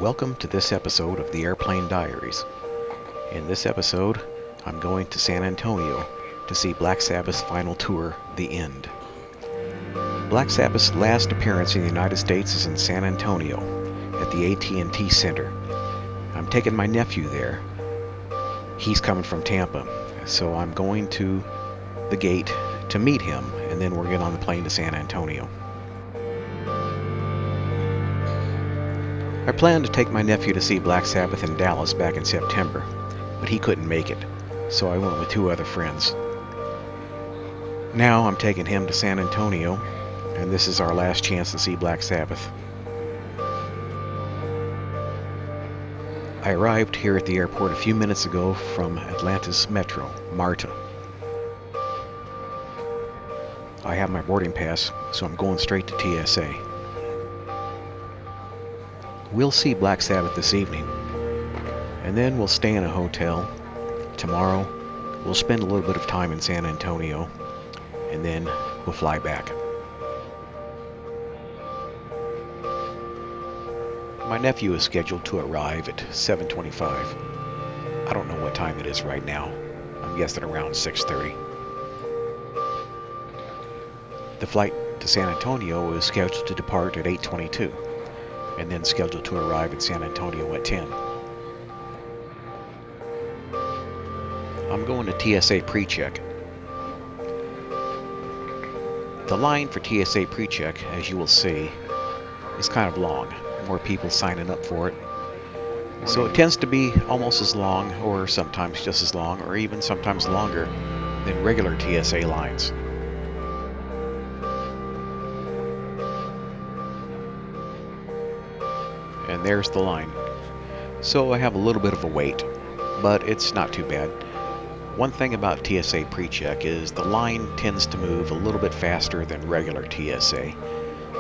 Welcome to this episode of the Airplane Diaries. In this episode, I'm going to San Antonio to see Black Sabbath's final tour, The End. Black Sabbath's last appearance in the United States is in San Antonio at the AT&T Center. I'm taking my nephew there. He's coming from Tampa, so I'm going to the gate to meet him, and then we're getting on the plane to San Antonio. I planned to take my nephew to see Black Sabbath in Dallas back in September, but he couldn't make it, so I went with two other friends. Now I'm taking him to San Antonio, and this is our last chance to see Black Sabbath. I arrived here at the airport a few minutes ago from Atlanta's Metro, MARTA. I have my boarding pass, so I'm going straight to TSA. We'll see Black Sabbath this evening, and then we'll stay in a hotel. Tomorrow, we'll spend a little bit of time in San Antonio, and then we'll fly back. My nephew is scheduled to arrive at 7:25. I don't know what time it is right now. I'm guessing around 6:30. The flight to San Antonio is scheduled to depart at 8:22. And then scheduled to arrive at San Antonio at 10. I'm going to TSA pre-check. The line for TSA pre-check, as you will see, is kind of long. More people signing up for it. So it tends to be almost as long, or sometimes just as long, or even sometimes longer than regular TSA lines. And there's the line. So I have a little bit of a wait, but it's not too bad. One thing about TSA pre-check is the line tends to move a little bit faster than regular TSA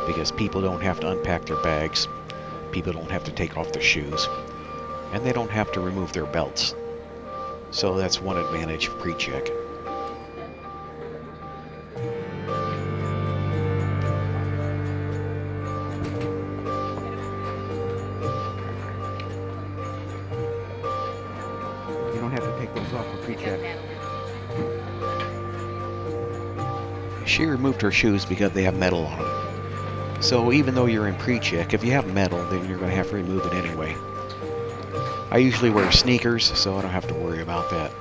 because people don't have to unpack their bags, people don't have to take off their shoes, and they don't have to remove their belts. So that's one advantage of pre-check. She removed her shoes because they have metal on them. So even though you're in pre-check, if you have metal, then you're going to have to remove it anyway. I usually wear sneakers, so I don't have to worry about that.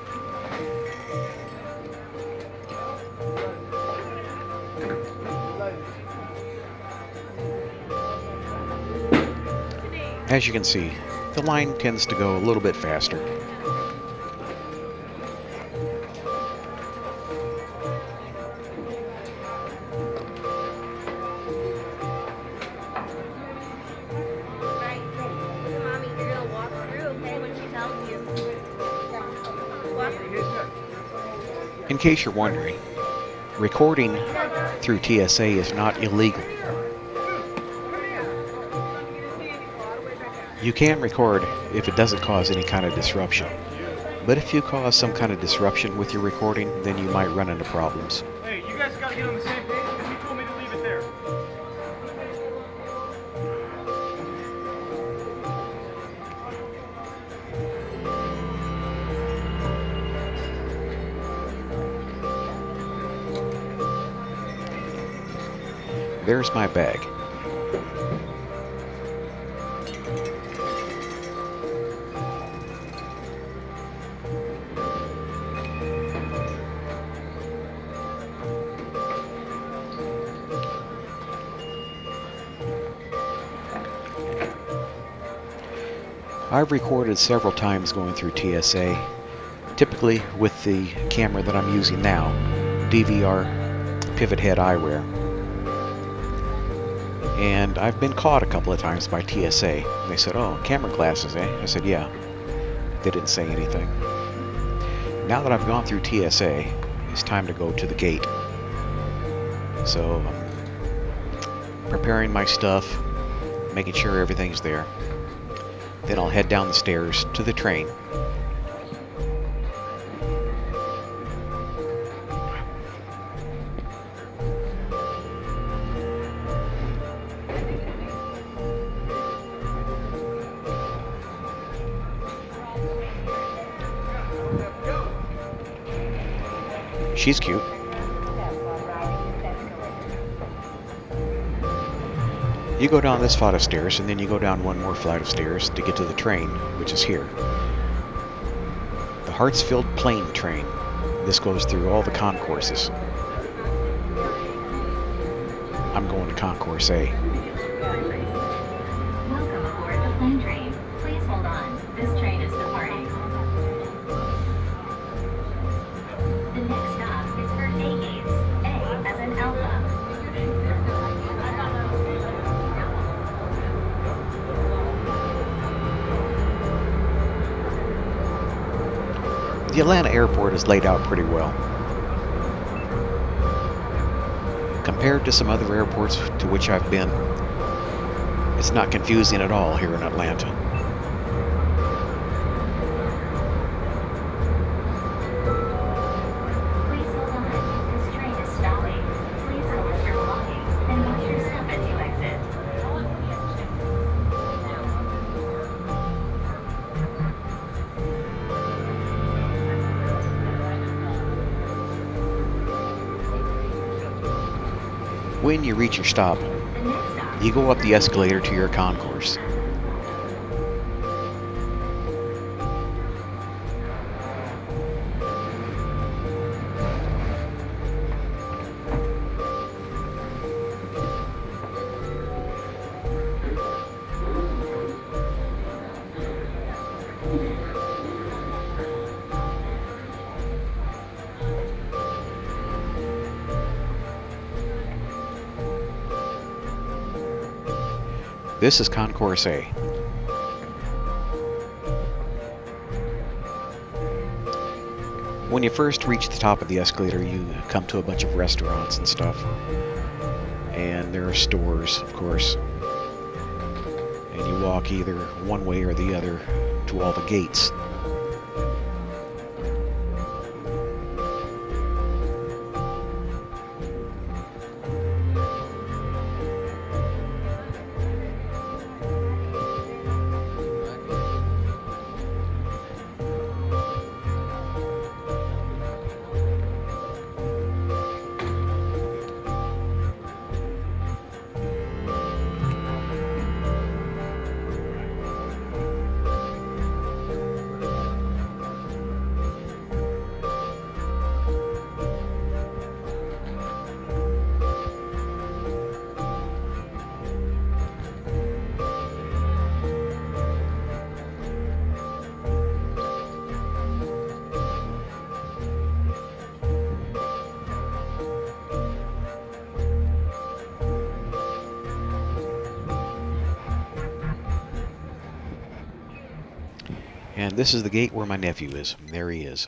As you can see, the line tends to go a little bit faster. In case you're wondering, recording through TSA is not illegal. You can record if it doesn't cause any kind of disruption. But if you cause some kind of disruption with your recording, then you might run into problems. Hey, you guys got to get on the same page because he told me to leave it there. There's my bag. I've recorded several times going through TSA, typically with the camera that I'm using now, DVR pivot head eyewear. And I've been caught a couple of times by TSA. They said, "Oh, camera glasses, eh?" I said, "Yeah." They didn't say anything. Now that I've gone through TSA, it's time to go to the gate. So I'm preparing my stuff, making sure everything's there. Then I'll head down the stairs to the train. She's cute. You go down this flight of stairs, and then you go down one more flight of stairs to get to the train, which is here. The Hartsfield plane train. This goes through all the concourses. I'm going to Concourse A. Welcome aboard the plane train. Please hold on. This train is departing. The next stop is for A gates. A as in Alpha. The Atlanta airport is laid out pretty well. Compared to some other airports to which I've been, it's not confusing at all here in Atlanta. Please hold on. This train is stopping. Please collect your belongings and watch your step as you exit. When you reach your stop, The next stop you go up the escalator to your concourse. This is Concourse A. When you first reach the top of the escalator, you come to a bunch of restaurants and stuff. And there are stores, of course. And you walk either one way or the other to all the gates. And this is the gate where my nephew is. There he is.